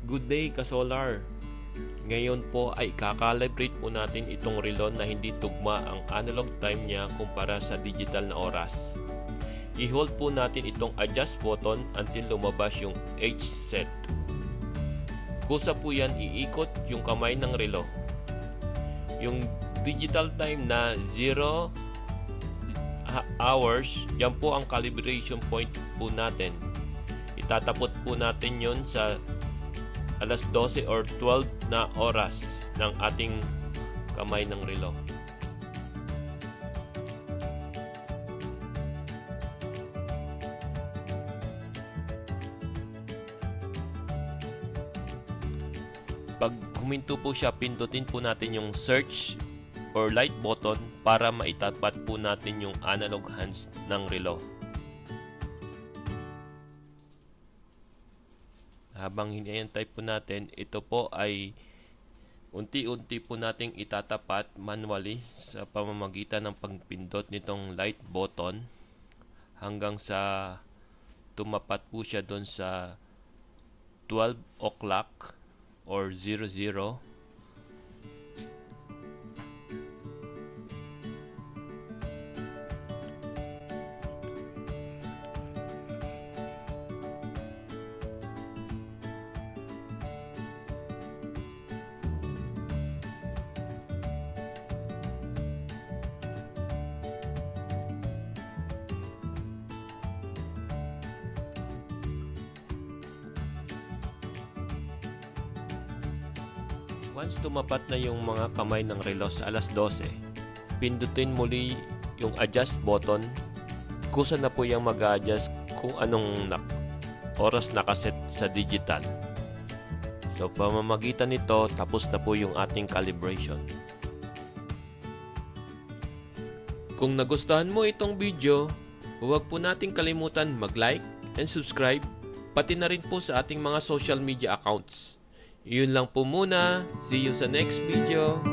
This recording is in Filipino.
Good day ka-solar! Ngayon po ay kakalibrate po natin itong relo na hindi tugma ang analog time niya kumpara sa digital na oras. I-hold po natin itong adjust button until lumabas yung H set. Kusa po yan iikot yung kamay ng relo. Yung digital time na 0 hours, yan po ang calibration point po natin. Itatapot po natin yon sa alas 12 or 12 na oras ng ating kamay ng relo. Pag huminto po siya, pindutin po natin yung search or light button para maitapat po natin yung analog hands ng relo. Habang hinihintay po natin, ito po ay unti-unti po nating itatapat manually sa pamamagitan ng pagpindot nitong light button hanggang sa tumapat po siya doon sa 12 o'clock or 00. Once tumapat na yung mga kamay ng relo sa alas 12, pindutin muli yung adjust button. Kusa na po yung mag-adjust kung anong oras nakaset sa digital. So pamamagitan nito, tapos na po yung ating calibration. Kung nagustuhan mo itong video, huwag po nating kalimutan mag-like and subscribe, pati na rin po sa ating mga social media accounts. Yun lang po muna. See you sa next video.